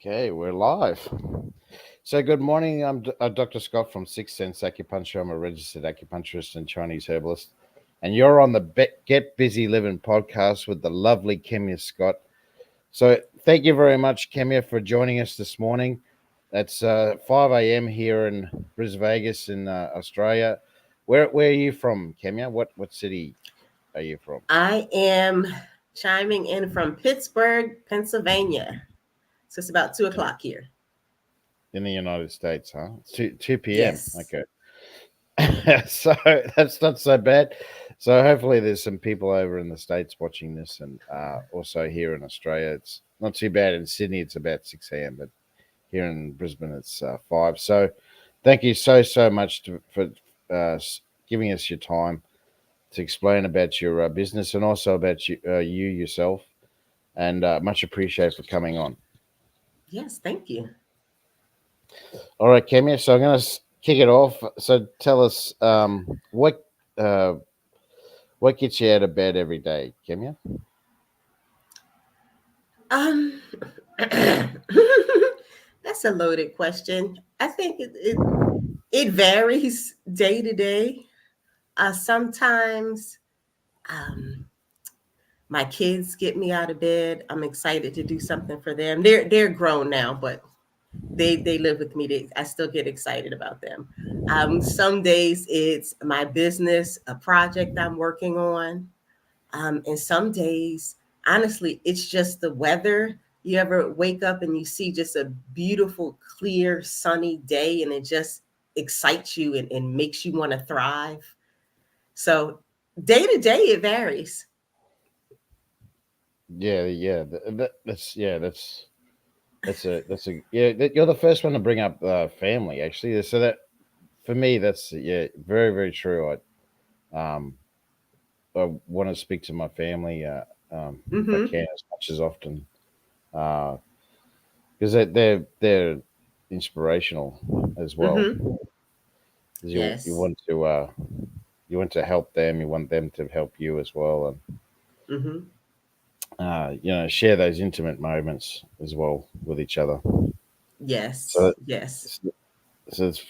Okay, we're live. So, good morning. I'm Dr. Scott from Sixth Sense Acupuncture. I'm a registered acupuncturist and Chinese herbalist. And you're on the Get Busy Living podcast with the lovely Kemya Scott. So, thank you very much, Kemya, for joining us this morning. It's 5 a.m. here in Brisbane, Vegas, in Australia. Where are you from, Kemya? What city are you from? I am chiming in from Pittsburgh, Pennsylvania. So it's about 2 o'clock here. In the United States, huh? It's 2 p.m. Yes. Okay. So that's not so bad. So hopefully there's some people over in the States watching this, and also here in Australia. It's not too bad. In Sydney it's about 6 a.m, but here in Brisbane it's 5. So thank you so much for giving us your time to explain about your business and also about you yourself, and much appreciated for coming on. Yes, thank you. All right, Kemia. So I'm going to kick it off. So tell us uh, what gets you out of bed every day, Kemia? Um that's a loaded question. I think it varies day to day. Sometimes um my kids get me out of bed. I'm excited to do something for them. They're grown now, but they live with me. I still get excited about them. Some days it's my business, a project I'm working on. And some days, honestly, it's just the weather. You ever wake up and you see just a beautiful, clear, sunny day and it just excites you and makes you want to thrive? So day to day, it varies. Yeah. That's a yeah. You're the first one to bring up family, actually. So that for me, that's very true. I want to speak to my family if I Mm-hmm. can as much as often, because they're inspirational as well. Mm-hmm. 'Cause Yes. you want to help them, you want them to help you as well, and Mm-hmm. share those intimate moments as well with each other. So, Yes. Yes. so it's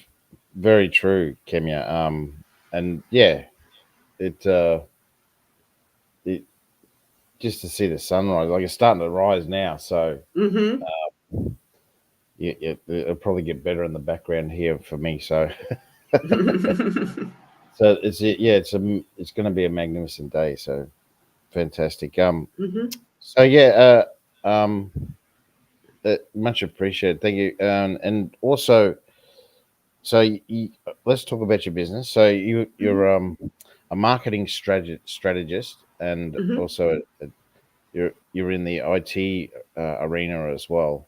very true, Kemya. And yeah, it it just to see the sunrise, like it's starting to rise now. So Mm-hmm. it'll probably get better in the background here for me. So so it's going to be a magnificent day. So fantastic. Mm-hmm. So much appreciated. Thank you. And also, so let's talk about your business. So Mm-hmm. you're a marketing strategist, and Mm-hmm. also you're in the IT arena as well.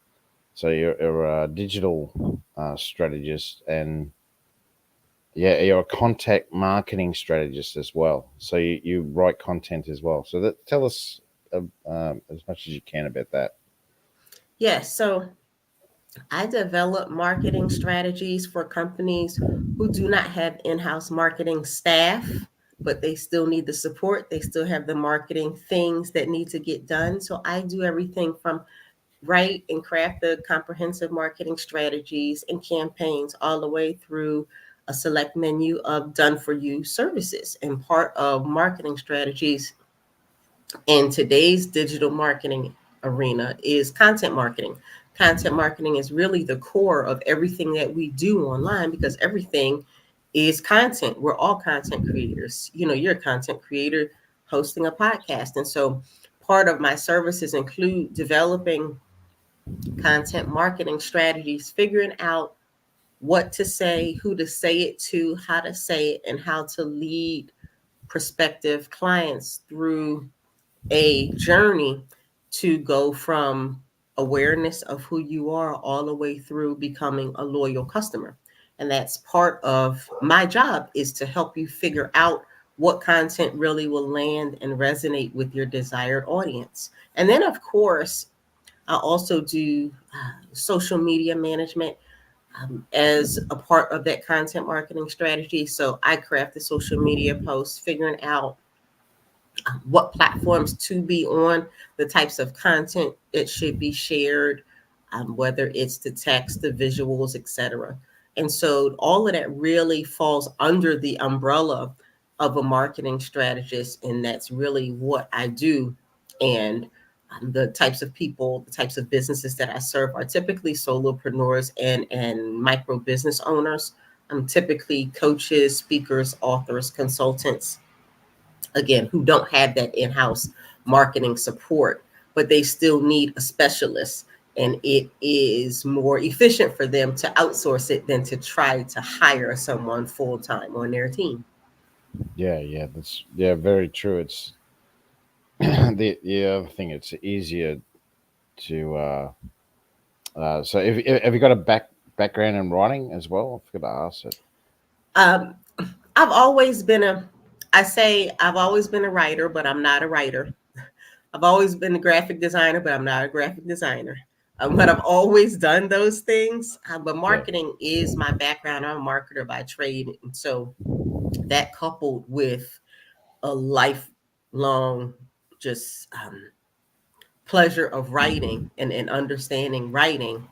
So you're a digital strategist, and yeah, you're a contact marketing strategist as well. So you write content as well. So tell us as much as you can about that. Yes. So I develop marketing strategies for companies who do not have in house marketing staff, but they still need the support. They still have the marketing things that need to get done. So I do everything from write and craft the comprehensive marketing strategies and campaigns all the way through a select menu of done for you services. And part of marketing strategies in today's digital marketing arena is content marketing. Content marketing is really the core of everything that we do online because everything is content. We're all content creators. You know, you're a content creator hosting a podcast. And so part of my services include developing content marketing strategies, figuring out what to say, who to say it to, how to say it, and how to lead prospective clients through a journey to go from awareness of who you are all the way through becoming a loyal customer. And that's part of my job is to help you figure out what content really will land and resonate with your desired audience. And then of course, I also do social media management as a part of that content marketing strategy. So I craft the social media posts, figuring out what platforms to be on, the types of content that should be shared, whether it's the text, the visuals, etc. And so all of that really falls under the umbrella of a marketing strategist, and that's really what I do. And the types of people, the types of businesses that I serve are typically solopreneurs and micro business owners. I'm typically coaches, speakers, authors, consultants, again, who don't have that in-house marketing support, but they still need a specialist. And it is more efficient for them to outsource it than to try to hire someone full time on their team. Yeah, yeah, that's yeah, very true. It's the other thing. It's easier to. So, have you got a background in writing as well? I forgot to ask it. Um, I've always been a, I say I've always been a writer, but I'm not a writer. I've always been a graphic designer, but I'm not a graphic designer. But I've always done those things. But Yeah, marketing is my background. I'm a marketer by trade. And so that coupled with a lifelong just pleasure of writing and understanding writing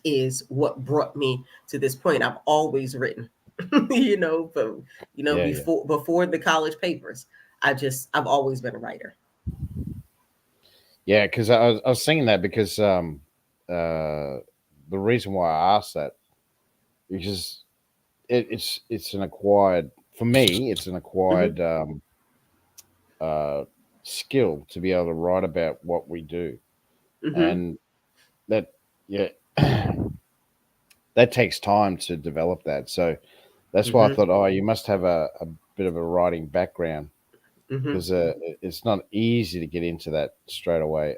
is what brought me to this point. I've always written, but yeah, yeah, before the college papers, I've always been a writer. yeah. Because I was thinking that because the reason why I asked that because it's an acquired for me. It's an Hmm. acquired uh, skill to be able to write about what we do, Hmm. and that yeah, that takes time to develop that. So that's why I Hmm. thought, oh, you must have a bit of a writing background Hmm. because it's not easy to get into that straight away.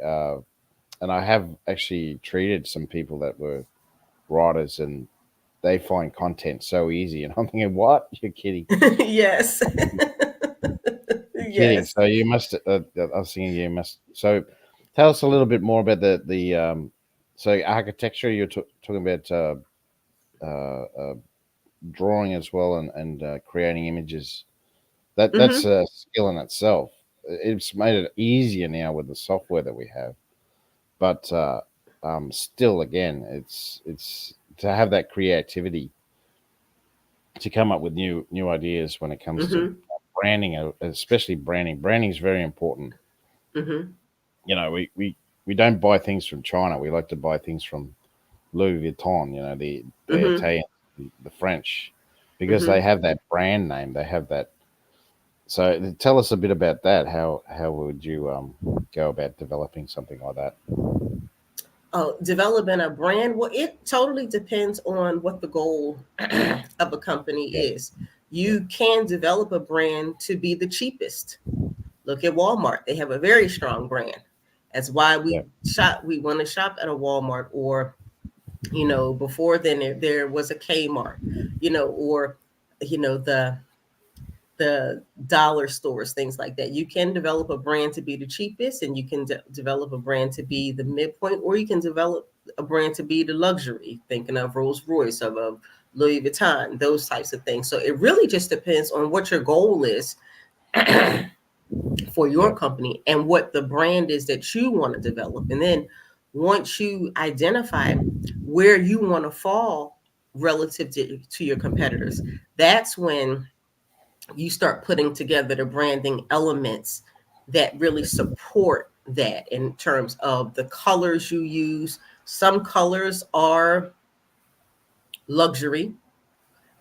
And I have actually treated some people that were writers, and they find content so easy. And I'm thinking, what? You're kidding? Yes. You're kidding. Yes. So you must. I was thinking you must. So tell us a little bit more about the. So architecture. You're talking about drawing as well, and creating images. That's Hmm. a skill in itself. It's made it easier now with the software that we have, but still, again, it's to have that creativity to come up with new ideas when it comes to Hmm. branding, especially branding. Branding is very important. Hmm. You know, we don't buy things from China. We like to buy things from Louis Vuitton. You know, the Hmm. Italian, the French, because they Hmm. have that brand name. They have that. So tell us a bit about that. How would you go about developing something like that? Oh, developing a brand. Well, it totally depends on what the goal of a company Yeah, is. yeah, You can develop a brand to be the cheapest. Look at Walmart. They have a very strong brand. That's why yeah, we want to shop at a Walmart, or before then there was a Kmart, or the dollar stores, things like that. You can develop a brand to be the cheapest, and you can develop a brand to be the midpoint, or you can develop a brand to be the luxury, thinking of Rolls Royce, of Louis Vuitton, those types of things. So it really just depends on what your goal is for your yeah, company and what the brand is that you want to develop. And then once you identify where you want to fall relative to your competitors, that's when you start putting together the branding elements that really support that in terms of the colors you use. Some colors are luxury,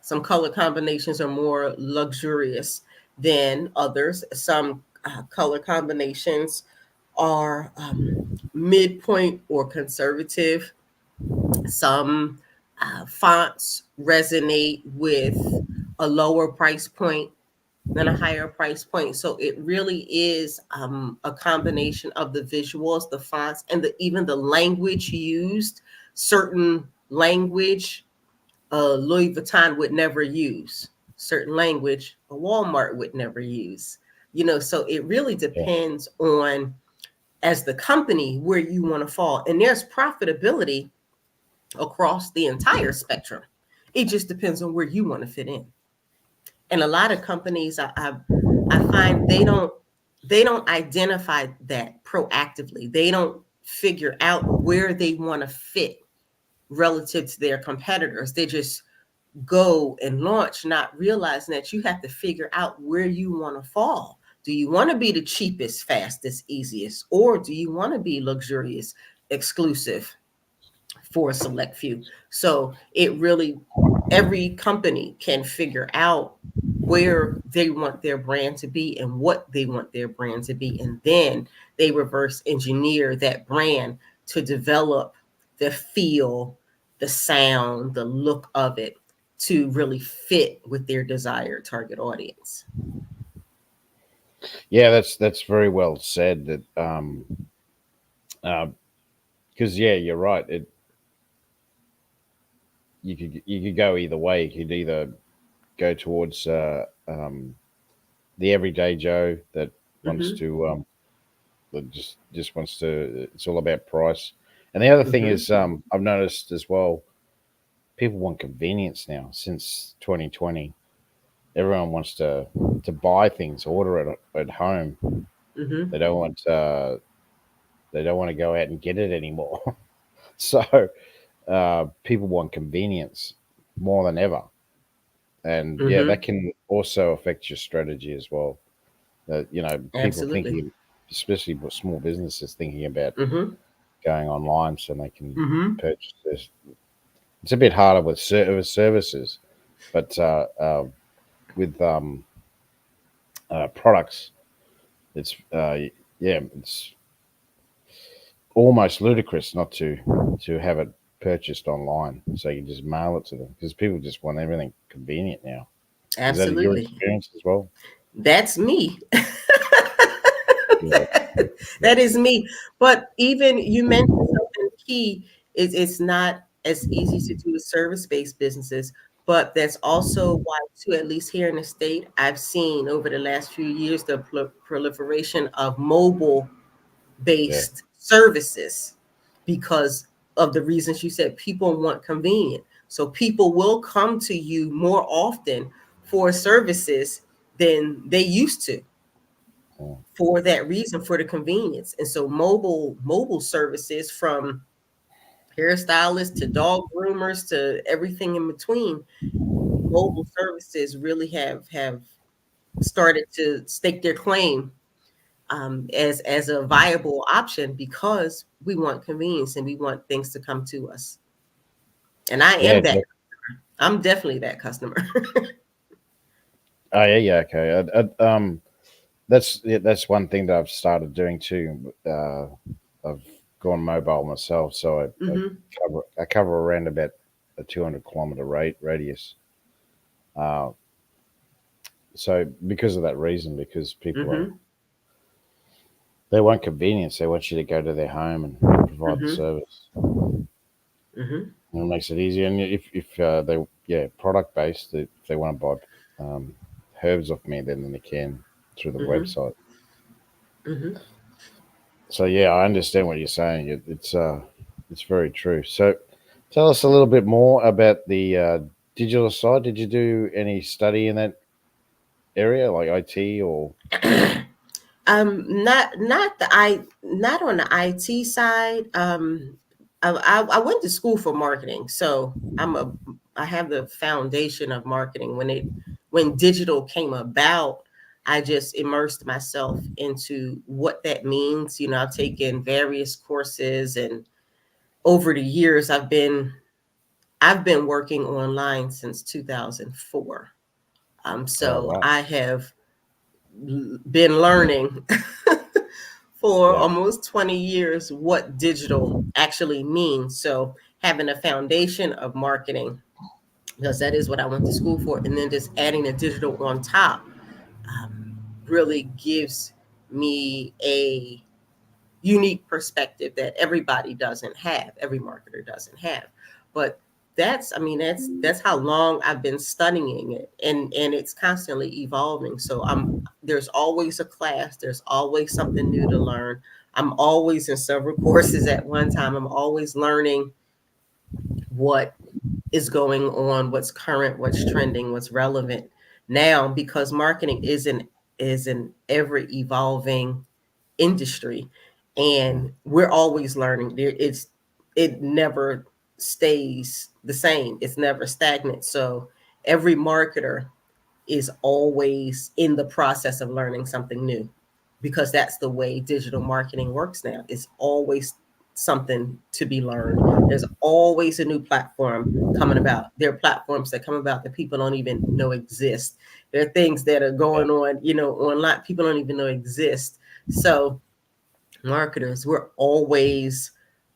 some color combinations are more luxurious than others. Some color combinations are midpoint or conservative. Some fonts resonate with a lower price point than a higher price point. So it really is a combination of the visuals, the fonts, and even the language used. Certain language Louis Vuitton would never use. Certain language a Walmart would never use. So it really yeah, depends on, as the company, where you want to fall. And there's profitability across the entire spectrum. It just depends on where you want to fit in. And a lot of companies, I find they don't identify that proactively. They don't figure out where they want to fit relative to their competitors. They just go and launch, not realizing that you have to figure out where you want to fall. Do you want to be the cheapest, fastest, easiest, or do you want to be luxurious, exclusive for a select few? So it really, every company can figure out where they want their brand to be and what they want their brand to be. And then they reverse engineer that brand to develop the feel, the sound, the look of it to really fit with their desired target audience. Yeah, that's very well said. That uh, because yeah, you're right. You could go either way. You could either go towards the everyday Joe that wants Mm-hmm. to that just wants to. It's all about price. And the other thing Mm-hmm. is, I've noticed as well, people want convenience now. Since 2020, everyone wants to buy things, order it at home. Mm-hmm. They don't want they don't want to go out and get it anymore. So people want convenience more than ever, and yeah, that Mm-hmm. can also affect your strategy as well. People Absolutely. thinking, especially small businesses, thinking about Mm-hmm. going online so they can Mm-hmm. purchase this. It's a bit harder with services, but with products, it's yeah, it's almost ludicrous not to have it purchased online, so you can just mail it to them because people just want everything convenient now. Is that your Absolutely. experience as well? That's me. Yeah, That is me. But even you mentioned something key is it's not as easy to do with service-based businesses, but that's also why too, at least here in the state, I've seen over the last few years the proliferation of yeah, mobile-based services because of the reasons you said. People want convenient. So people will come to you more often for services than they used to yeah, for that reason, for the convenience. And so mobile services, from hairstylists to dog groomers to everything in between, mobile services really have started to stake their claim as a viable option because we want convenience and we want things to come to us. And I yeah. am that. I'm definitely that customer. Oh yeah, yeah. Okay. That's yeah, that's one thing that I've started doing too. I've gone mobile myself, so Hmm. I cover around about a 200 kilometer radius. Uh, so because of that reason, because people are Hmm. they want convenience, they want you to go to their home and provide the Hmm. service. Hmm. And it makes it easier. And if they yeah product based, if they want to buy herbs off me, then they can through the Hmm. website. Hmm. So yeah, I understand what you're saying. It's very true. So tell us a little bit more about the digital side. Did you do any study in that area, like IT or? Not on the IT side. I went to school for marketing, so I have the foundation of marketing. When digital came about, I just immersed myself into what that means. You know, I've taken various courses, and over the years, I've been working online since 2004. Oh So right, I have been learning for yeah, almost 20 years what digital actually means. So having a foundation of marketing, because that is what I went to school for, and then just adding the digital on top really gives me a unique perspective that everybody doesn't have, every marketer doesn't have. But that's how long I've been studying it, and it's constantly evolving. So there's always a class, there's always something new to learn. I'm always in several courses at one time. I'm always learning what is going on, what's current, what's trending, what's relevant now, because marketing is an ever evolving industry. and we're always learning. It never stays the same. It's never stagnant. So every marketer is always in the process of learning something new, because that's the way digital marketing works now. It's always something to be learned. There's always a new platform coming about. There are platforms that come about that people don't even know exist. There are things that are Yeah. going on, online, people don't even know exist. So marketers, we're always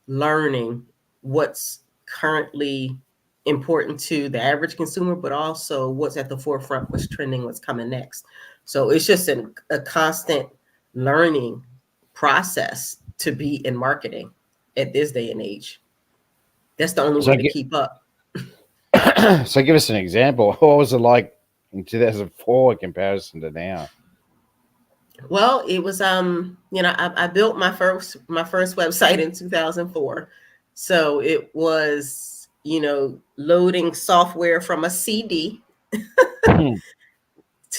learning what's currently important to the average consumer, but also what's at the forefront, what's trending, what's coming next. So it's just a constant learning process to be in marketing at this day and age. That's the only So, way to keep up. so give us an example. What was it like in 2004 in comparison to now? Well, it was I built my first website in 2004. So it was, loading software from a CD to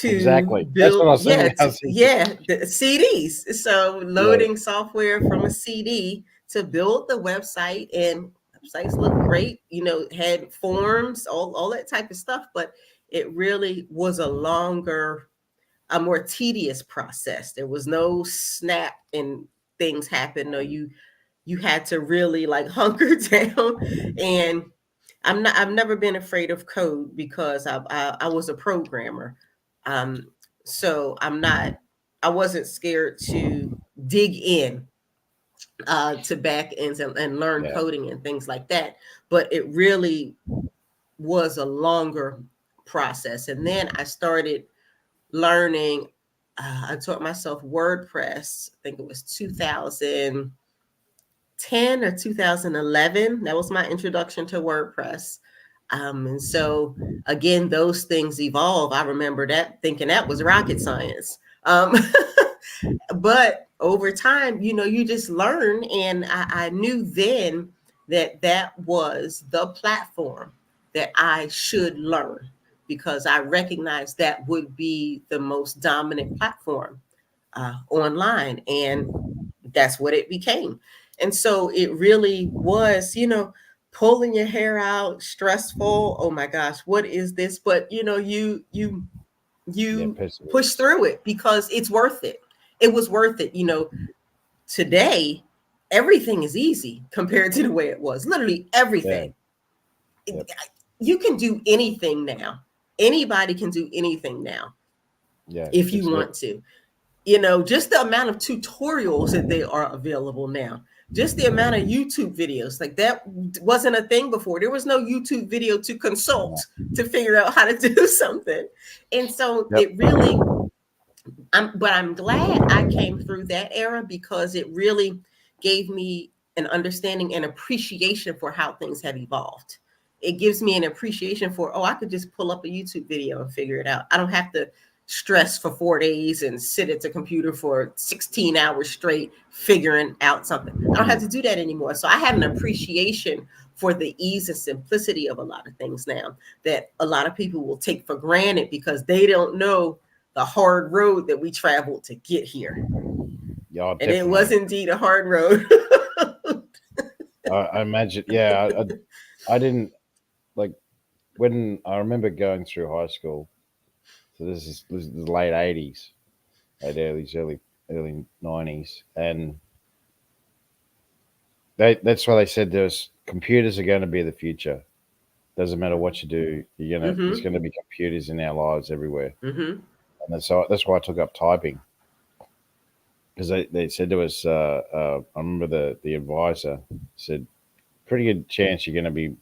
Exactly. That's what I build, was thinking. I was thinking, the CDs. So yeah, loading software from a CD to build the website, and websites look great, had forms, all that type of stuff, but it really was a more tedious process. There was no snap and things happen. No, you had to really like hunker down. And I've never been afraid of code because I was a programmer. Um, so I wasn't scared to dig in to back ends and learn yeah, coding and things like that. But it really was a longer process. And then I started learning. I taught myself WordPress. I think it was 2010 or 2011. That was my introduction to WordPress. And so again, those things evolve. I remember that thinking that was rocket science. But over time, you just learn. And I knew then that that was the platform that I should learn, because I recognized that would be the most dominant platform online. And that's what it became. And so it really was, pulling your hair out, stressful. Oh my gosh, what is this? But yeah. you push Perseverance. through it because it's worth it. It was worth it. Today everything is easy compared to the way it was. Literally Yeah, everything. yep, You can do anything now. Anybody can do anything now yeah. if you It's want to. Just the amount of tutorials that they are available now, just the amount of YouTube videos, like that wasn't a thing before. There was no YouTube video to consult to figure out how to do something. And so yep, it really, but I'm glad I came through that era, because it really gave me an understanding and appreciation for how things have evolved. It gives me an appreciation for, oh, I could just pull up a YouTube video and figure it out. I don't have to stress for 4 days and sit at the computer for 16 hours straight figuring out something. I don't have to do that anymore. So I have an appreciation for the ease and simplicity of a lot of things now that a lot of people will take for granted because they don't know the hard road that we traveled to get here. yeah. And it Definitely. was indeed a hard road. I imagine. Yeah, I didn't like when I remember going through high school. So this is the late '80s, late early '90s, and that's why they said there's computers are going to be the future. Doesn't matter what you do, there's Mm-hmm. going to be computers in our lives everywhere, Mm-hmm. and that's why I took up typing because they said to us. I remember the advisor said, "Pretty good chance you're going to be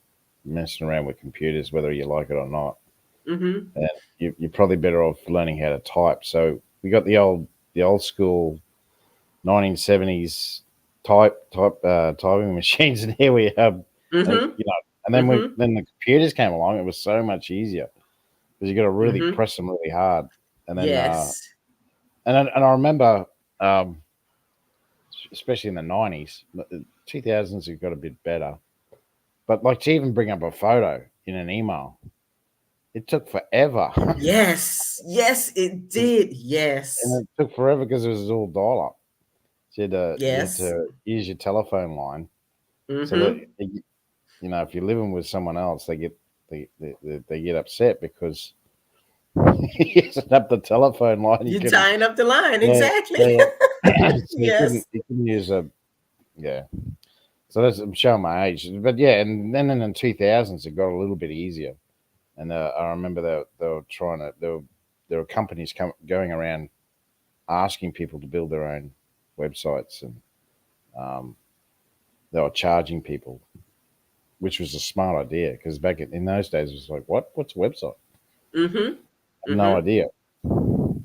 messing around with computers, whether you like it or not, Mm-hmm. and you're probably better off learning how to type." So we got the old school 1970s typing machines, and here we have, and Mm-hmm. and then Mm-hmm. then the computers came along. It was so much easier because you got to really Mm-hmm. press them really hard, and then Yes. and I remember, um, especially in the '90s, the 2000s it got a bit better, but like to even bring up a photo in an email, it took forever. Yes. Yes, it did. And Yes. it took forever because it was all dial up. You had Yes. to use your telephone line so that Mm-hmm. if you're living with someone else, they get upset because you set up the telephone line. You You're couldn't, tying up the line. yeah, Exactly. yeah. So Yes. you couldn't use a, yeah. So that's I'm showing my age, but yeah, and then in the 2000s it got a little bit easier, and I remember they were trying to there were companies going around asking people to build their own websites, and um, they were charging people, which was a smart idea because back in those days it was like, what's a website? Mm-hmm. I have no Mm-hmm. idea.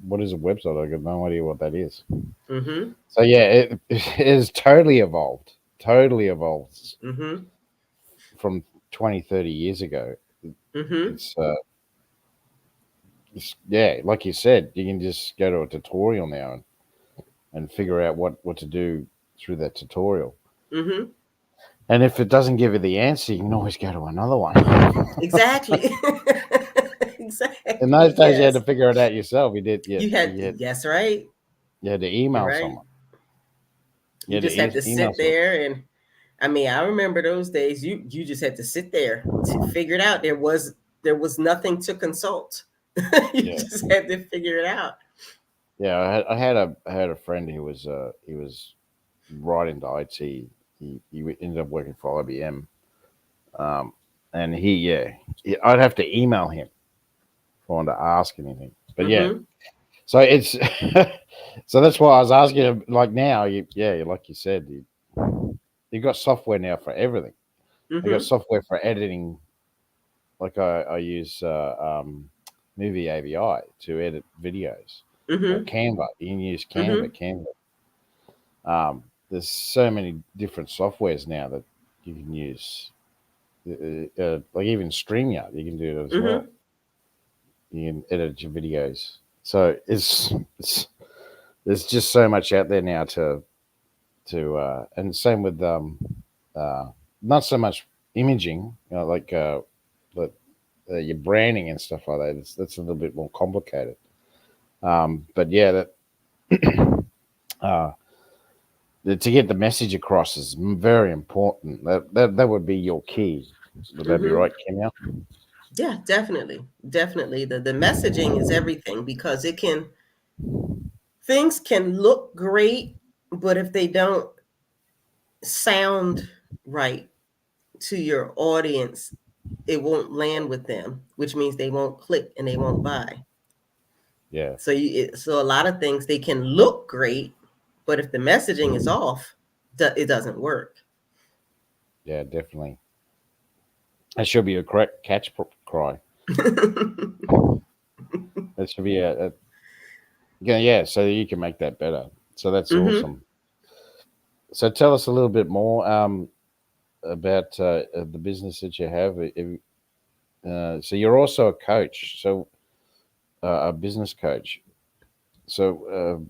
What is a website? I got no idea what that is. Mm-hmm. So yeah, it has totally evolved Mm-hmm. from 20, 30 years ago. Mm-hmm. It's yeah, like you said, you can just go to a tutorial now and figure out what to do through that tutorial. Mm-hmm. And if it doesn't give you the answer, you can always go to another one. Exactly. In Exactly. those days, you had to Yes. figure it out yourself. You did. You had, yes, right. You had to You're email right. someone. You You had to just had to email sit someone. there and I mean, I remember those days. You just had to sit there to figure it out. There was nothing to consult. You Yeah, just had to figure it out. yeah. I had a friend who he was right into IT. He ended up working for IBM. Um, and I'd have to email him if I wanted to ask anything. But yeah, Mm-hmm. so it's so that's why I was asking him. Like now, like you said, you got software now for everything. I got Mm-hmm. software for editing. Like I use Movie AVI to edit videos, or Mm-hmm. Canva. You can use Mm-hmm. Canva. There's so many different softwares now that you can use. Like even StreamYard, you can do it as well. Mm-hmm. You can edit your videos. So it's there's just so much out there now and same with uh, not so much imaging, but your branding and stuff like that. That's a little bit more complicated. But yeah, uh, to get the message across is very important. That would be your key. Would that be Mm-hmm. right, Kenya? Yeah, definitely. Definitely. The messaging is everything because it can things can look great, but if they don't sound right to your audience, it won't land with them, which means they won't click and they won't buy. Yeah, So a lot of things they can look great, but if the messaging is off, it doesn't work. yeah, definitely. That should be a correct cry. That should be yeah. So you can make that better. So that's Mm-hmm. awesome. So tell us a little bit more about the business that you have. So you're also a coach, so a business coach. So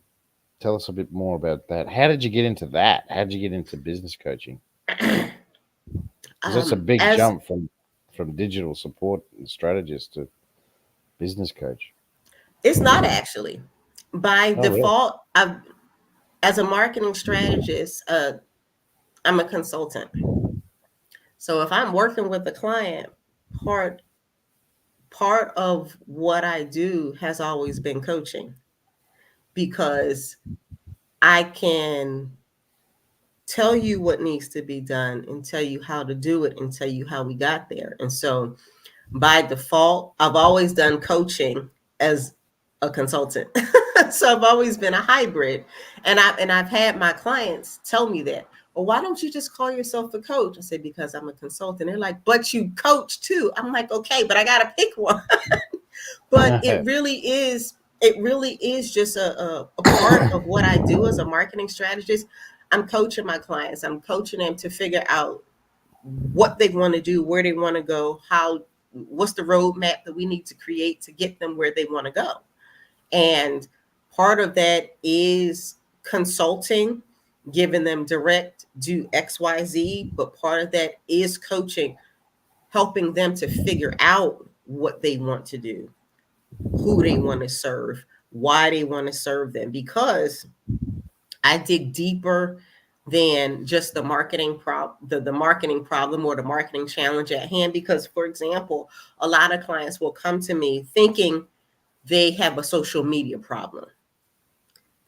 tell us a bit more about that. How did you get into that? How did you get into business coaching? Because that's a big As jump from digital support and strategist to business coach. it's not actually by Oh, really? default, as a marketing strategist, I'm a consultant. So if I'm working with a client, part part of what I do has always been coaching because I can tell you what needs to be done and tell you how to do it and tell you how we got there. And so by default, I've always done coaching as a consultant. So I've always been a hybrid. And I've had my clients tell me that. Well, why don't you just call yourself a coach? I said, because I'm a consultant. They're like, but you coach too. I'm like, okay, but I gotta pick one. But it really is just a part of what I do as a marketing strategist. I'm coaching my clients. I'm coaching them to figure out what they want to do, where they want to go, what's the roadmap that we need to create to get them where they want to go. And part of that is consulting, giving them direct do XYZ, but part of that is coaching, helping them to figure out what they want to do, who they want to serve, why they want to serve them. Because I dig deeper than just the marketing problem or the marketing challenge at hand. Because, for example, a lot of clients will come to me thinking they have a social media problem.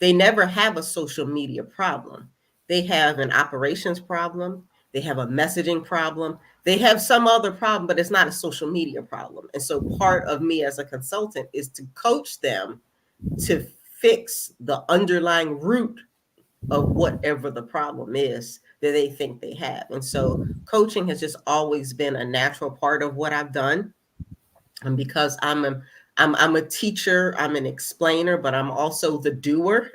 They never have a social media problem. They have an operations problem. They have a messaging problem. They have some other problem, but it's not a social media problem. And so part of me as a consultant is to coach them to fix the underlying root of whatever the problem is that they think they have. And so coaching has just always been a natural part of what I've done. And because I'm a teacher, I'm an explainer, but I'm also the doer.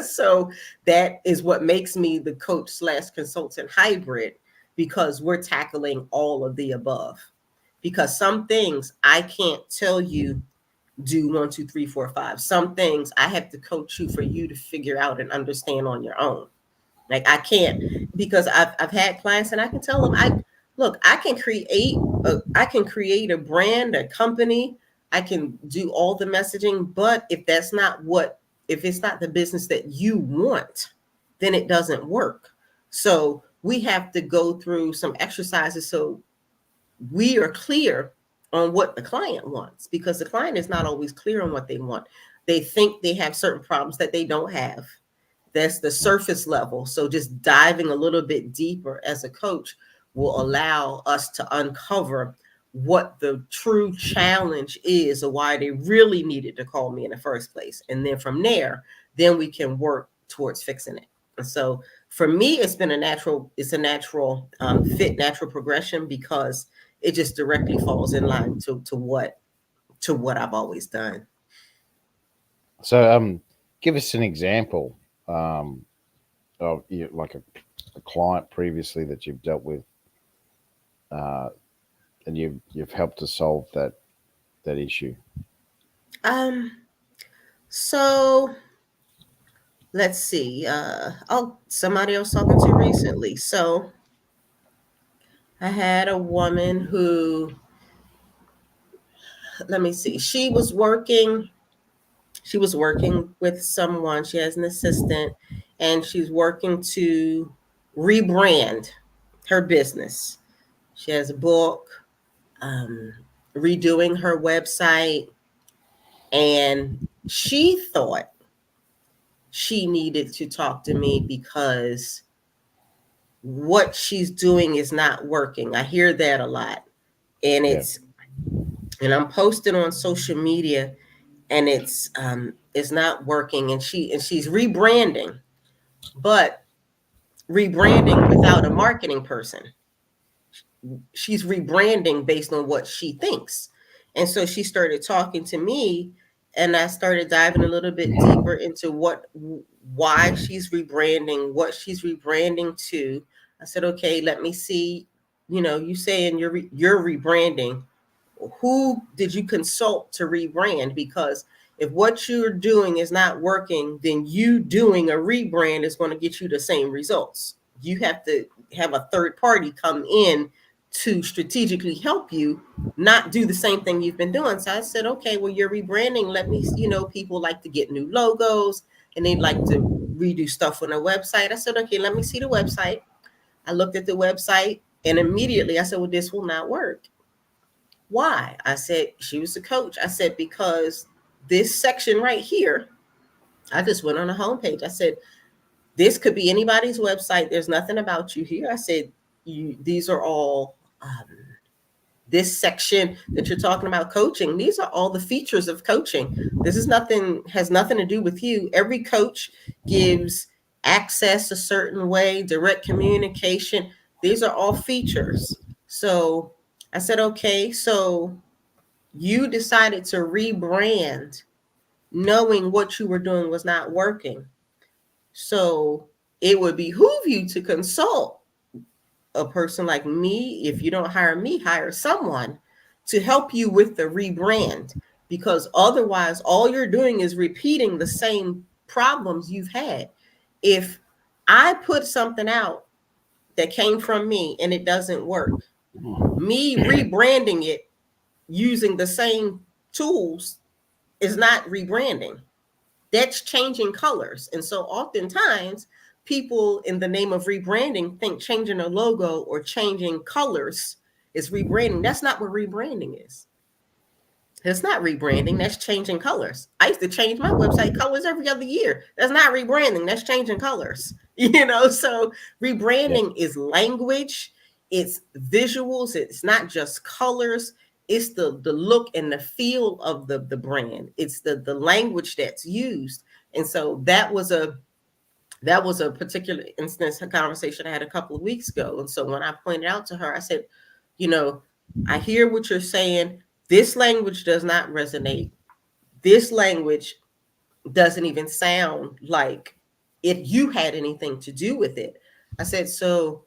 So that is what makes me the coach slash consultant hybrid, because we're tackling all of the above. Because some things I can't tell you do one, two, three, four, five. Some things I have to coach you for you to figure out and understand on your own. Like I can't, because I've had clients and I can tell them, I can create a brand, a company, I can do all the messaging, but if it's not the business that you want, then it doesn't work. So we have to go through some exercises so we are clear on what the client wants, because the client is not always clear on what they want. They think they have certain problems that they don't have. That's the surface level. So just diving a little bit deeper as a coach will allow us to uncover what the true challenge is, or why they really needed to call me in the first place. And then from there, then we can work towards fixing it. And so for me, it's a natural fit, natural progression, because it just directly falls in line to what I've always done. So, give us an example of like a client previously that you've dealt with, uh, and you've helped to solve that issue. Um, so let's see. Somebody I was talking to recently. So I had a woman who, let me see, she was working with someone. She has an assistant, and she's working to rebrand her business. She has a book, um, redoing her website, and she thought she needed to talk to me because what she's doing is not working. I hear that a lot. And Yeah, I'm posting on social media, and it's not working, and she's rebranding, but rebranding without a marketing person. She's rebranding based on what she thinks. And so she started talking to me, and I started diving a little bit deeper into why she's rebranding, what she's rebranding to. I said, okay, let me see. You saying you're rebranding. Who did you consult to rebrand? Because if what you're doing is not working, then you doing a rebrand is going to get you the same results. You have to have a third party come in to strategically help you not do the same thing you've been doing. So I said, okay, well, you're rebranding. Let me, people like to get new logos, and they like to redo stuff on their website. I said, okay, let me see the website. I looked at the website, and immediately I said, well, this will not work. Why? I said, she was the coach. I said, because this section right here, I just went on the homepage. I said, this could be anybody's website. There's nothing about you here. I said, these are all, this section that you're talking about coaching, these are all the features of coaching. Has nothing to do with you. Every coach gives access a certain way, direct communication. These are all features. So I said, okay, so you decided to rebrand knowing what you were doing was not working. So it would behoove you to consult a person like me. If you don't hire me, hire someone to help you with the rebrand, because otherwise all you're doing is repeating the same problems you've had. If I put something out that came from me and it doesn't work, me rebranding it using the same tools is not rebranding. that's changing colors. And so oftentimes people in the name of rebranding think changing a logo or changing colors is rebranding. That's not what rebranding is. It's not rebranding. That's changing colors. I used to change my website colors every other year. That's not rebranding. That's changing colors. So Yeah. rebranding is language, it's visuals, it's not just colors. It's the look and the feel of the brand. It's the language that's used. And so that was a particular instance, a conversation I had a couple of weeks ago. And so when I pointed out to her, I said, you know, I hear what you're saying. This language does not resonate. This language doesn't even sound like if you had anything to do with it. I said, so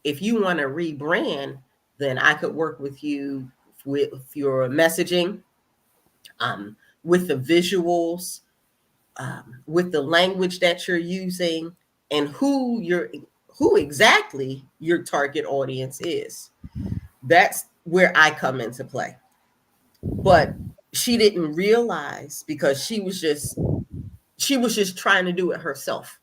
if you want to rebrand, then I could work with you with your messaging, um, with the visuals, with the language that you're using, and who exactly your target audience is. That's where I come into play. But she didn't realize because she was just trying to do it herself.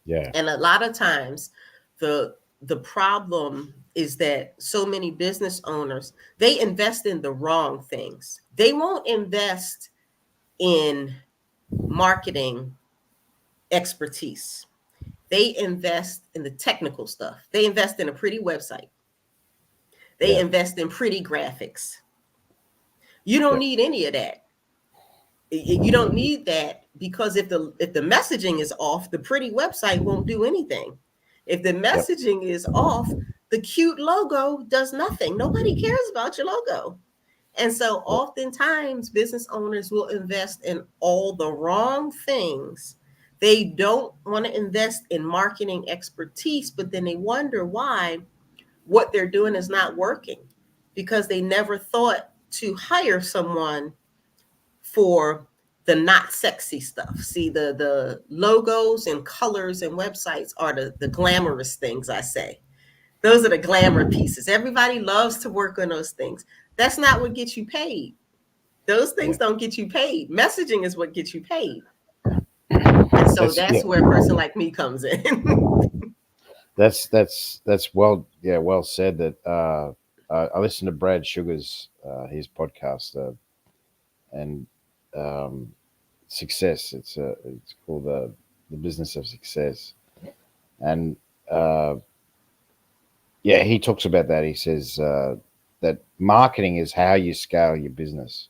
Yeah. And a lot of times the problem is that so many business owners, they invest in the wrong things. They won't invest in marketing expertise. They invest in the technical stuff. They invest in a pretty website. They Yeah. invest in pretty graphics. You don't Yep. need any of that. You don't need that because if the messaging is off, the pretty website won't do anything. If the Yep. messaging is off, the cute logo does nothing. Nobody cares about your logo. And so Yep. oftentimes business owners will invest in all the wrong things. They don't want to invest in marketing expertise, but then they wonder why what they're doing is not working because they never thought to hire someone for the not sexy stuff. See, the logos and colors and websites are the glamorous things, I say. Those are the glamour pieces. Everybody loves to work on those things. That's not what gets you paid. Those things Yeah. don't get you paid. Messaging is what gets you paid. And so That's yeah. that's where a person like me comes in. That's well, yeah, well said. That I listened to Brad Sugar's his podcast, and um, success. It's called the business of success, and uh, yeah, he talks about that. He says that marketing is how you scale your business.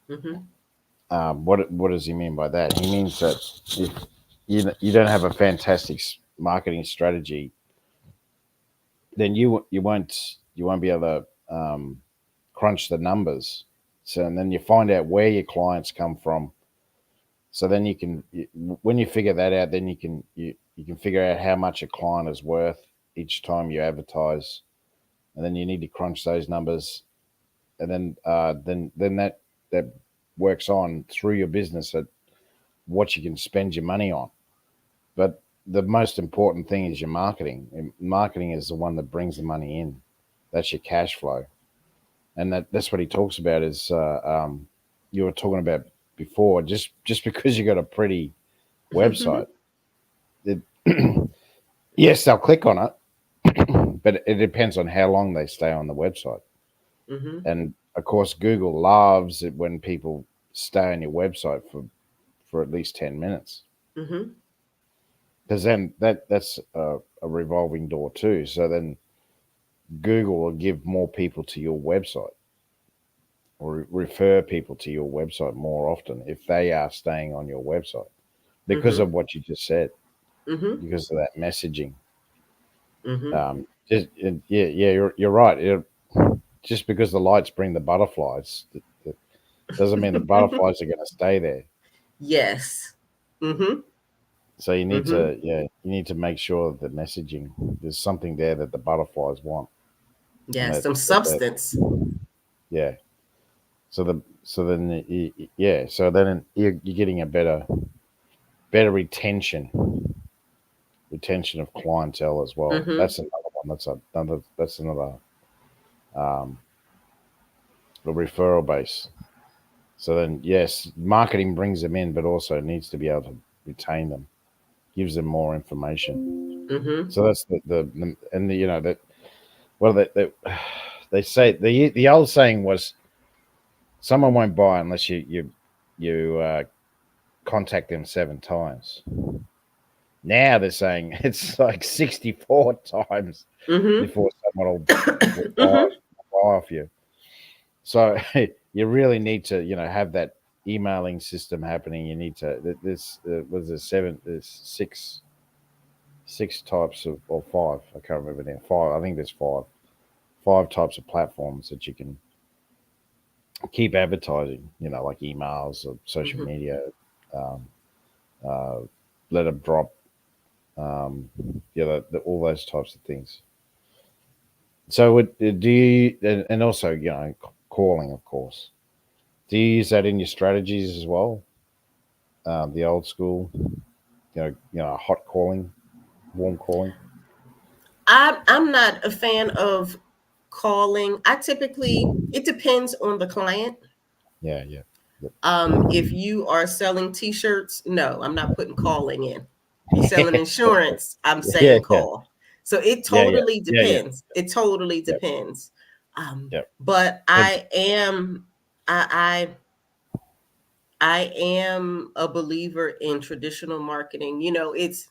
Mm-hmm. What does he mean by that? He means that if you don't have a fantastic marketing strategy, then you won't be able to crunch the numbers. So and then you find out where your clients come from. So then when you figure that out, then you can figure out how much a client is worth each time you advertise, and then you need to crunch those numbers, and then that works on through your business at what you can spend your money on. But the most important thing is your marketing. And marketing is the one that brings the money in. That's your cash flow, and that's what he talks about. Is you were talking about before. Just because you got a pretty website, it, yes, they'll click on it, but it depends on how long they stay on the website. Mm-hmm. And of course, Google loves it when people stay on your website for at least 10 minutes, Mm-hmm. because then that's a revolving door too. So then Google will give more people to your website or refer people to your website more often if they are staying on your website because Mm-hmm. of what you just said, Mm-hmm. because of that messaging. Mm-hmm. Yeah, yeah, you're right. Just because the lights bring the butterflies, it doesn't mean the butterflies are going to stay there. Yes. Mm-hmm. So Mm-hmm. you need to make sure that messaging there's something there that the butterflies want, and Yes. Some substance. yeah. So then yeah, so then you're getting a better retention of clientele as well. Mm-hmm. That's another one. That's another um, a referral base. So then, yes, marketing brings them in, but also needs to be able to retain them, gives them more information. Mm-hmm. So that's the and the, you know that well they say the old saying was someone won't buy unless you contact them 7 times. Now they're saying it's like 64 times Mm-hmm. before someone will buy off you. So you really need to, have that emailing system happening. You need to this was there seven, there's six types of or five. I can't remember now. Five. I think there's five types of platforms that you can keep advertising. Like emails or social Mm-hmm. media, um, uh, let them drop. Um, all those types of things. So, do you, and also, calling, of course. Do you use that in your strategies as well? The old school, hot calling, warm calling. I'm not a fan of calling. I typically, it depends on the client. Yeah, yeah, yep. If you are selling t-shirts, no, I'm not putting calling in. If you're selling insurance, I'm Yeah, saying yeah, call. So it yeah, yeah, totally yeah, yeah, depends. It totally yep, depends. yep. But And I am a believer in traditional marketing. It's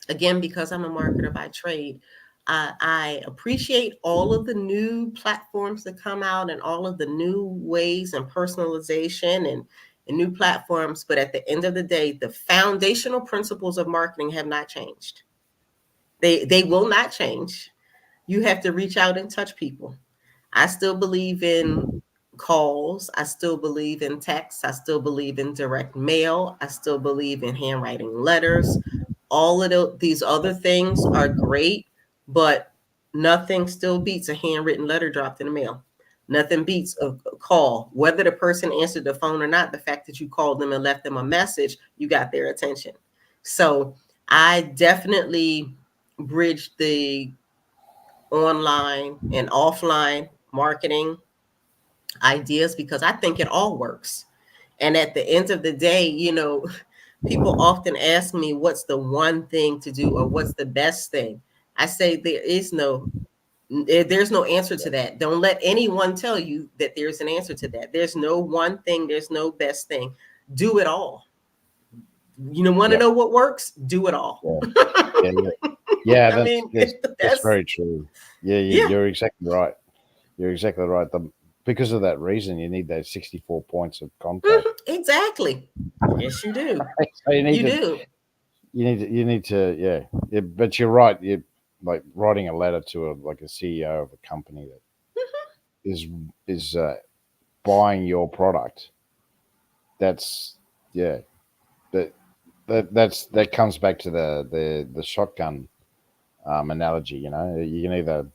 again because I'm a marketer by trade. I appreciate all of the new platforms that come out and all of the new ways and personalization and new platforms. But at the end of the day, the foundational principles of marketing have not changed. They will not change. You have to reach out and touch people. I still believe in calls. I still believe in text. I still believe in direct mail. I still believe in handwriting letters. All of these other things are great, but nothing still beats a handwritten letter dropped in the mail. Nothing beats a call. Whether the person answered the phone or not, the fact that you called them and left them a message, you got their attention. So I definitely bridge the online and offline marketing ideas because I think it all works. And at the end of the day, people often ask me what's the one thing to do or what's the best thing. I say there's no answer to that. Don't let anyone tell you that there's an answer to that. There's no one thing, there's no best thing. Do it all. Want to yeah, know what works? Do it all. yeah, yeah, yeah. Yeah, I that's mean, that's that's that's very true. Yeah, yeah, you're exactly right. You're exactly right. Because of that reason, you need those 64 points of contact. exactly. Yes, you do. So you need You to do. yeah. But you're right. You like writing a letter to a CEO of a company that is is buying your product. That's yeah. That that comes back to the shotgun analogy. You can either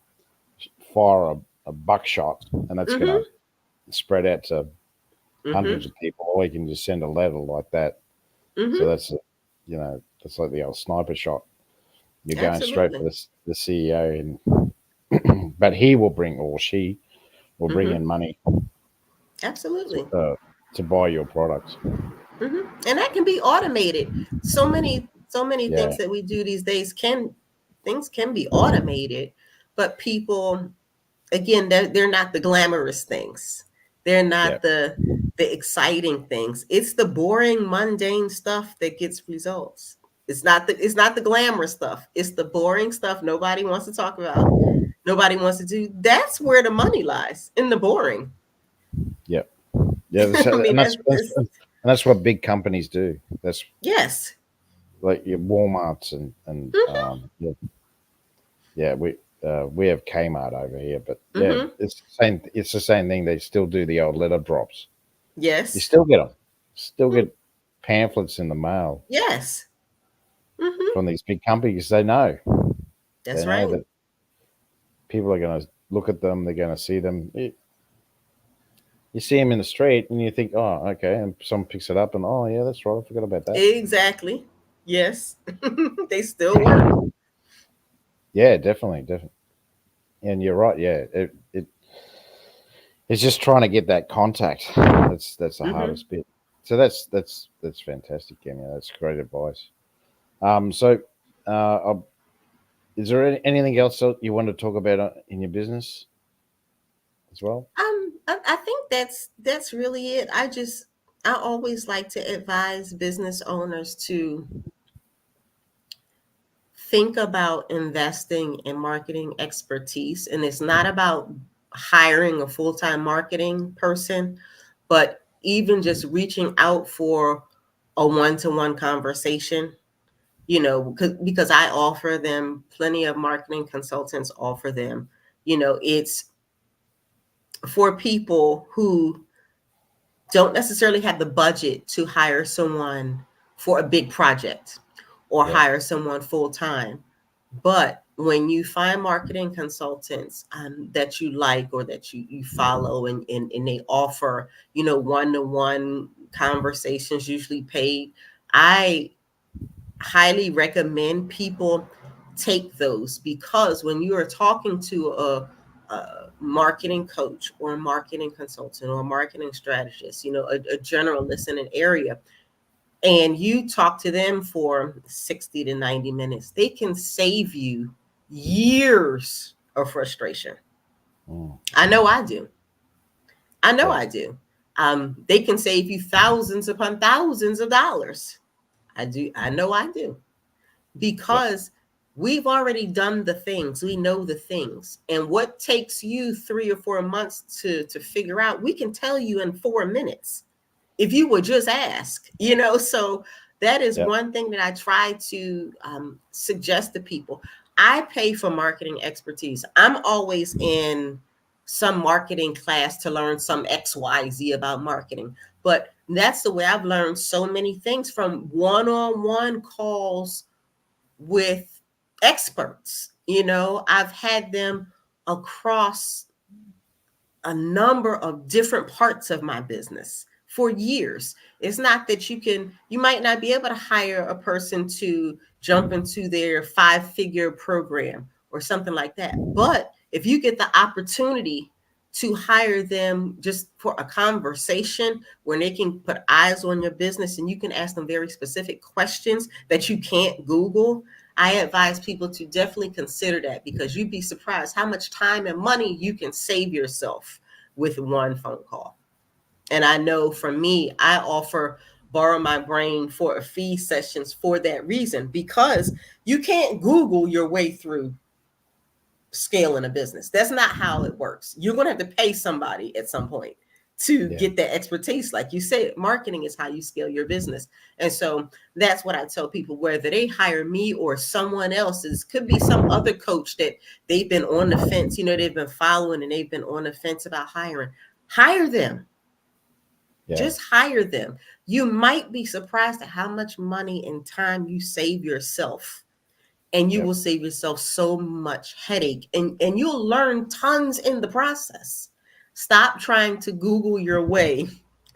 fire a buckshot, and that's going Mm-hmm. to spread out to hundreds Mm-hmm. of people, or you can just send a letter like that. So Mm-hmm. that's like the old sniper shot. You're going straight for Absolutely. the CEO, but he will bring or she will bring Mm-hmm. in money Absolutely. to buy your products. And that can be automated. So many Yeah, things that we do these days can be automated, but people, again, they're not the glamorous things. They're yeah, not the exciting things. It's the boring, mundane stuff that gets results. It's not the glamorous stuff. It's the boring stuff nobody wants to talk about. Nobody wants to do. That's where the money lies, in the boring. yeah, yeah. I mean, And that's what big companies do. That's yes. like your WalMarts and Hmm. yeah, yeah. We have Kmart over here, but yeah, Hmm. it's the same. It's the same thing. They still do the old letter drops. You Yes. still get them. Still get pamphlets in the mail Yes. Hmm. from these big companies. They know. They That's know right. that people are going to look at them. They're going to see them. You see them in the street, and you think, "Oh, okay." And someone picks it up, and oh, yeah, that's right. I forgot about that. Exactly. Yes. They still work. Yeah, definitely, definitely. And you're right. Yeah, it It's just trying to get that contact. That's the Hmm. hardest bit. So that's fantastic, Kemya. That's great advice. So, is there anything else that you want to talk about in your business as well? I think that's really it. I always like to advise business owners to think about investing in marketing expertise. And it's not about hiring a full time marketing person, but even just reaching out for a one to one conversation, because I offer them, plenty of marketing consultants offer them. It's for people who don't necessarily have the budget to hire someone for a big project or Yeah. hire someone full time. But when you find marketing consultants that you like or that you follow, and they offer, one to one conversations, usually paid, I highly recommend people take those, because when you are talking to a marketing coach or a marketing consultant or a marketing strategist, a generalist in an area, and you talk to them for 60 to 90 minutes, they can save you years of frustration. Mm, I know I do. I know yeah. I do. They can save you thousands upon thousands of dollars. I do. I know I do. Yeah. Because we've already done the things, we know the things, and what takes you 3 or 4 months to figure out, we can tell you in 4 minutes if you would just ask. So that is Yeah. one thing that I try to suggest to people. I pay for marketing expertise. I'm always in some marketing class to learn some XYZ about marketing, but that's the way I've learned so many things, from one-on-one calls with experts. I've had them across a number of different parts of my business for years. It's not that you might not be able to hire a person to jump into their 5-figure program or something like that. But if you get the opportunity to hire them just for a conversation where they can put eyes on your business and you can ask them very specific questions that you can't Google, I advise people to definitely consider that, because you'd be surprised how much time and money you can save yourself with one phone call. And I know for me, I offer borrow my brain for a fee sessions for that reason, because you can't Google your way through scaling a business. That's not how it works. You're going to have to pay somebody at some point to Yeah. get that expertise. Like you said, marketing is how you scale your business. And so that's what I tell people, whether they hire me or someone else. It could be some other coach that they've been on the fence, they've been following and they've been on the fence about hiring. Hire them. Yeah. Just hire them. You might be surprised at how much money and time you save yourself, and you Yeah. will save yourself so much headache, and you'll learn tons in the process. Stop trying to Google your way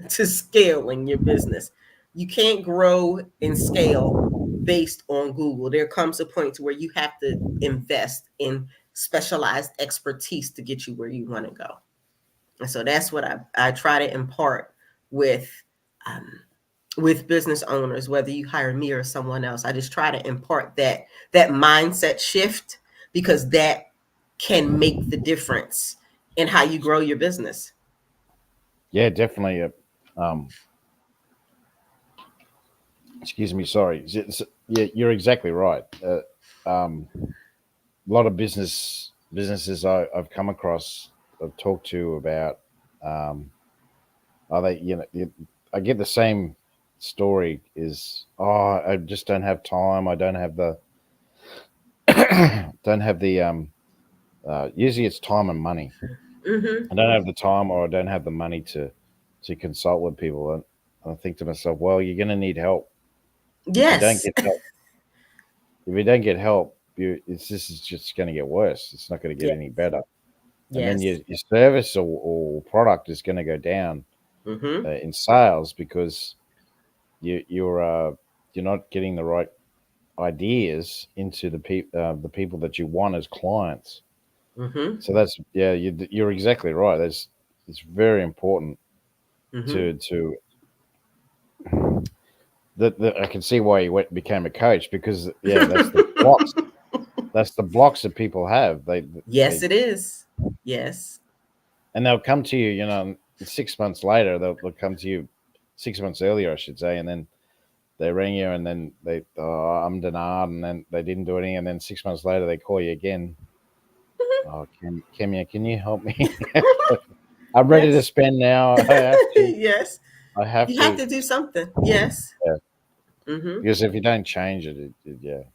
to scaling your business. You can't grow and scale based on Google. There comes a point to where you have to invest in specialized expertise to get you where you want to go. And so that's what I try to impart with um, with business owners, whether you hire me or someone else. I just try to impart that mindset shift, because that can make the difference in how you grow your business. Yeah. Definitely. Excuse me. Sorry. Yeah, you're exactly right. A lot of businesses I've come across, I've talked to about, um, are they? I get the same story. Is, oh, I just don't have time. I don't have the don't have the usually it's time and money. Mm-hmm. I don't have the time, or I don't have the money to consult with people. And I think to myself, well, you're going to need help. If you don't Yes. get help, if you don't get help, it's this is just going to get worse. It's not going to get Yes. any better. And then Yes. your service or product is going to go down Mm-hmm. in sales, because you're not getting the right ideas into the people that you want as clients. Mm-hmm. So that's, yeah, you're exactly right. it's very important Mm-hmm. to that I can see why he went became a coach because yeah, that's the blocks that people have. Yes, They it is. Yes. and they'll come to you, 6 months later. They'll come to you 6 months earlier, I should say, and then they ring you, and then I'm denied, and then they didn't do anything, and then 6 months later they call you again. Oh, Kemya, can you help me? I'm ready to Yes. spend now. I have to. Yes. I have You have to. to do something. Yes. Yeah. Mm-hmm. Because if you don't change yeah, and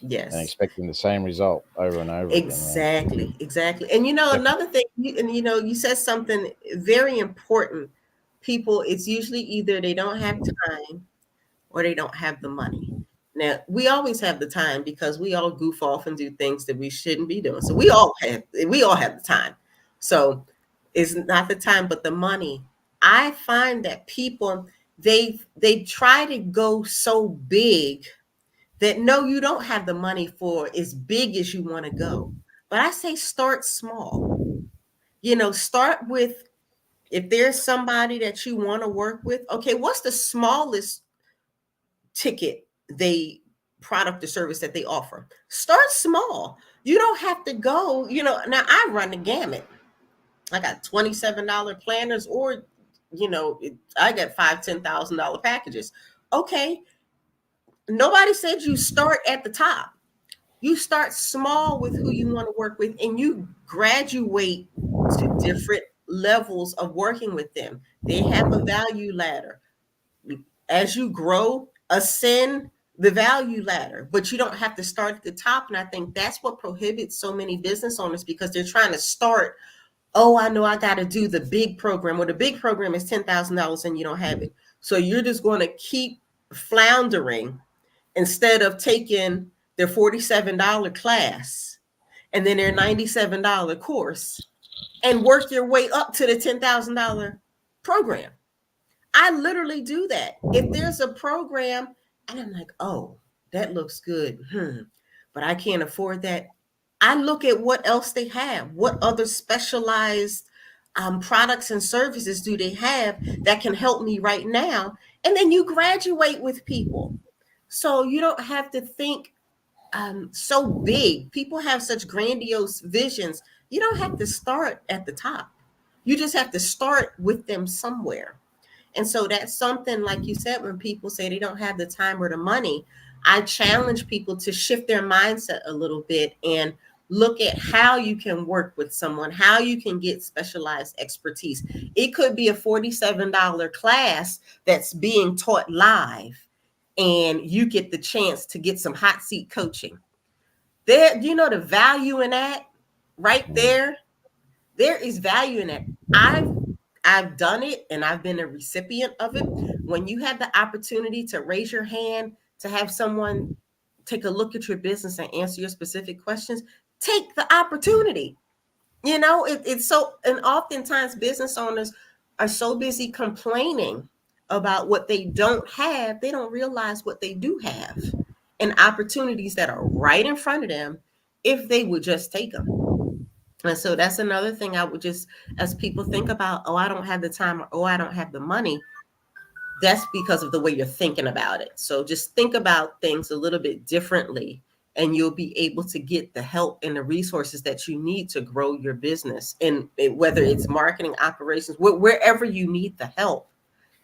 Yes. expecting the same result over and over again, Exactly. Exactly. And definitely. another thing, you said something very important. People, it's usually either they don't have time or they don't have the money. Now, we always have the time because we all goof off and do things that we shouldn't be doing. So we all have the time. So it's not the time, but the money. I find that people they try to go so big that no, you don't have the money for as big as you want to go. But I say start small. Start with, if there's somebody that you want to work with, okay, what's the smallest ticket they product or service that they offer? Start small. You don't have to go, now I run the gamut. I got $27 planners, or I got $5,000, $10,000 packages. Okay, nobody said you start at the top. You start small with who you want to work with, and you graduate to different levels of working with them. They have a value ladder. As you grow, ascend the value ladder, but you don't have to start at the top. And I think that's what prohibits so many business owners, because they're trying to start. Oh, I know I got to do the big program. Well, the big program is $10,000 and you don't have it. So you're just going to keep floundering instead of taking their $47 class and then their $97 course and work your way up to the $10,000 program. I literally do that. If there's a program and I'm like, oh, that looks good, but I can't afford that, I look at what else they have. What other specialized products and services do they have that can help me right now? And then you graduate with people. So you don't have to think so big. People have such grandiose visions. You don't have to start at the top. You just have to start with them somewhere. And so that's something, like you said, when people say they don't have the time or the money, I challenge people to shift their mindset a little bit and look at how you can work with someone, how you can get specialized expertise. It could be a $47 class that's being taught live, and you get the chance to get some hot seat coaching. There, the value in that right Mm. there. There is value in it. I've done it, and I've been a recipient of it. When you have the opportunity to raise your hand, to have someone take a look at your business and answer your specific questions, take the opportunity. It's so, and oftentimes business owners are so busy complaining about what they don't have, they don't realize what they do have and opportunities that are right in front of them if they would just take them. And so that's another thing I would just, as people think about, oh, I don't have the time, or oh, I don't have the money, that's because of the way you're thinking about it. So just think about things a little bit differently, and you'll be able to get the help and the resources that you need to grow your business. And whether it's marketing, operations, wherever you need the help,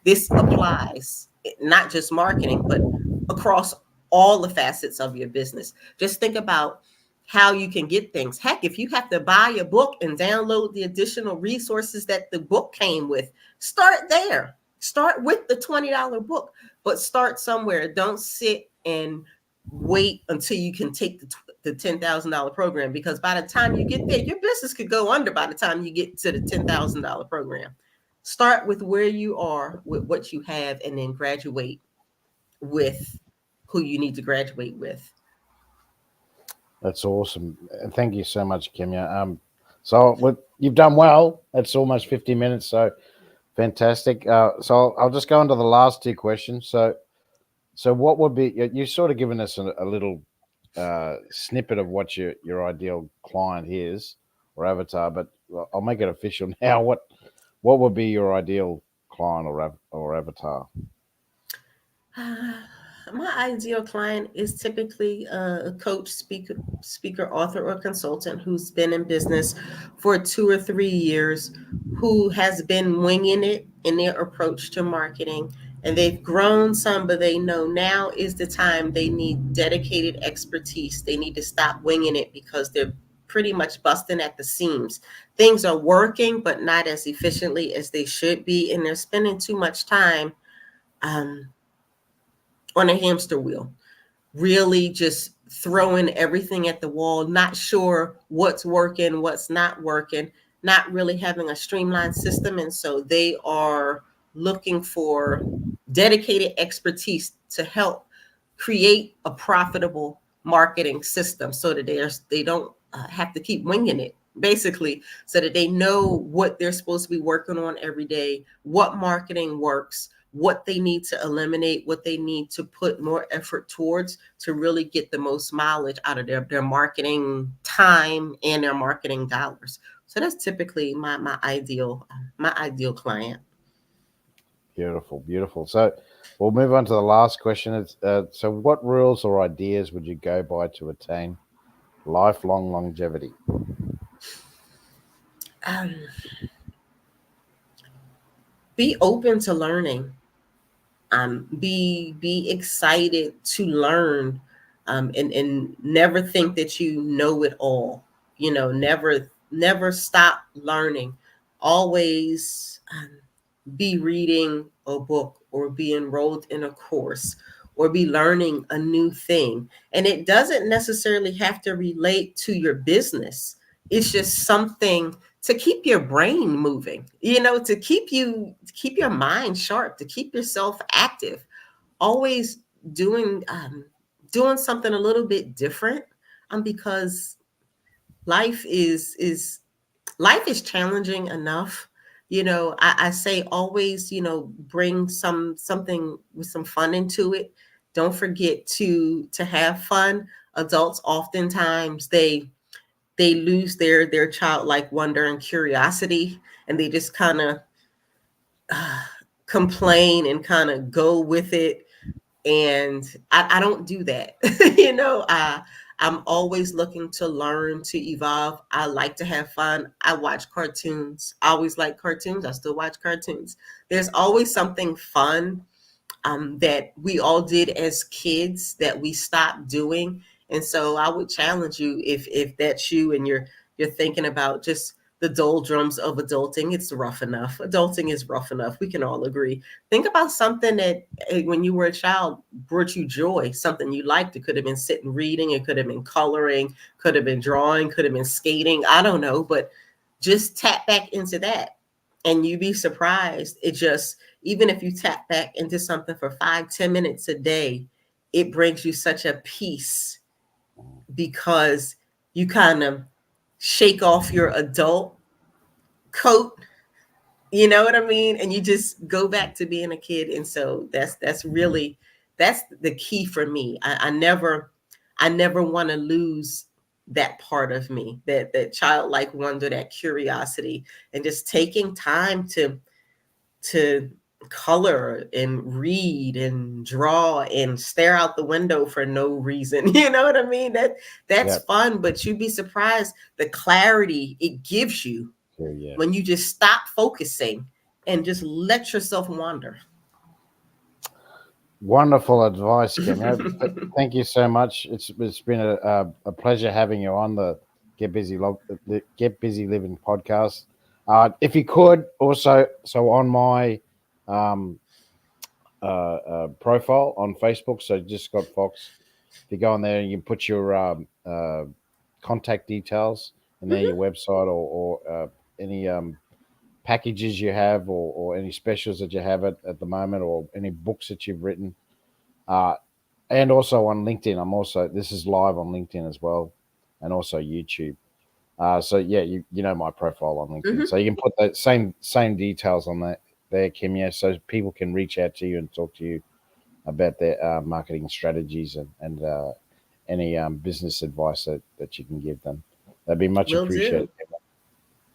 this applies, not just marketing, but across all the facets of your business. Just think about how you can get things. Heck, if you have to buy a book and download the additional resources that the book came with, start there. Start with the $20 book, but start somewhere. Don't sit and wait until you can take the $10,000 program, because by the time you get there, your business could go under by the time you get to the $10,000 program. Start with where you are with what you have, and then graduate with who you need to graduate with. That's awesome, and thank you so much, Kemya. So you've done well. It's almost 50 minutes, so fantastic. So I'll just go into the last two questions. So what would be you sort of given us a little snippet of what your ideal client is or avatar, but I'll make it official now. what would be your ideal client or avatar? My ideal client is typically a coach, speaker, author, or consultant who's been in business for 2 or 3 years, who has been winging it in their approach to marketing. And they've grown some, but they know now is the time they need dedicated expertise. They need to stop winging it because they're pretty much busting at the seams. Things are working, but not as efficiently as they should be. And they're spending too much time um, on a hamster wheel, really just throwing everything at the wall, not sure what's working, what's not working, not really having a streamlined system. And so they are looking for dedicated expertise to help create a profitable marketing system so that they don't have to keep winging it, basically, so that they know what they're supposed to be working on every day, what marketing works, what they need to eliminate, what they need to put more effort towards to really get the most mileage out of their marketing time and their marketing dollars. So that's typically my ideal client. Beautiful, beautiful. So we'll move on to the last question. So what rules or ideas would you go by to attain lifelong longevity? Um, be open to learning. Be excited to learn, and never think that you know it all. Never stop learning. Always be reading a book or be enrolled in a course or be learning a new thing. And it doesn't necessarily have to relate to your business. It's just something to keep your brain moving, to keep your mind sharp, to keep yourself active, always doing doing something a little bit different, because life is life is challenging enough. I say always, bring something with some fun into it. Don't forget to have fun. Adults oftentimes they lose their childlike wonder and curiosity, and they just kind of uh, complain and kind of go with it. And I don't do that. I'm always looking to learn, to evolve. I like to have fun. I watch cartoons. I always like cartoons. I still watch cartoons. There's always something fun that we all did as kids that we stopped doing. And so I would challenge you, if that's you and you're thinking about just the doldrums of adulting. It's rough enough. Adulting is rough enough. We can all agree. Think about something that when you were a child brought you joy, something you liked. It could have been sitting reading, it could have been coloring, could have been drawing, could have been skating. I don't know, but just tap back into that and you'd be surprised. It just, even if you tap back into something for 5-10 minutes a day, it brings you such a peace, because you kind of shake off your adult coat, you know what I mean, and you just go back to being a kid. And so that's really, that's the key for me. I never want to lose that part of me, that childlike wonder, that curiosity, and just taking time to color and read and draw and stare out the window for no reason. You know what I mean? That's Yeah, fun, but you'd be surprised the clarity it gives you sure, yeah. when you just stop focusing and just let yourself wander. Wonderful advice, Kemya. Thank you so much. It's been a pleasure having you on the Get Busy Living podcast. If you could also, so on my um, profile on Facebook, so just Scott Fox. If you go on there and you put your contact details and there, Mhm. your website or any packages you have or any specials that you have at the moment or any books that you've written. Uh, and also on LinkedIn. This is live on LinkedIn as well, and also YouTube. So yeah, you know my profile on LinkedIn, so Mhm. you can put the same details on that there, Kimya, so people can reach out to you and talk to you about their marketing strategies and any business advice that you can give them. That'd be much Will appreciated. do.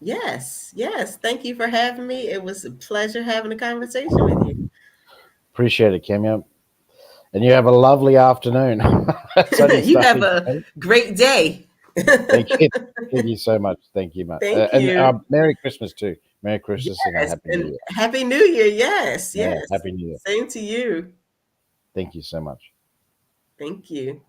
Yes, yes. Thank you for having me. It was a pleasure having a conversation with you. Appreciate it, Kemya. And you have a lovely afternoon. It's only You have starting a today. great day. Thank you. Thank you so much. Thank you, much. Thank And you. Merry Christmas too. Merry Christmas and a Yes, Happy New and Year. Happy New Year. Yes, Yeah, yes. Happy New Year. Same to you. Thank you so much. Thank you.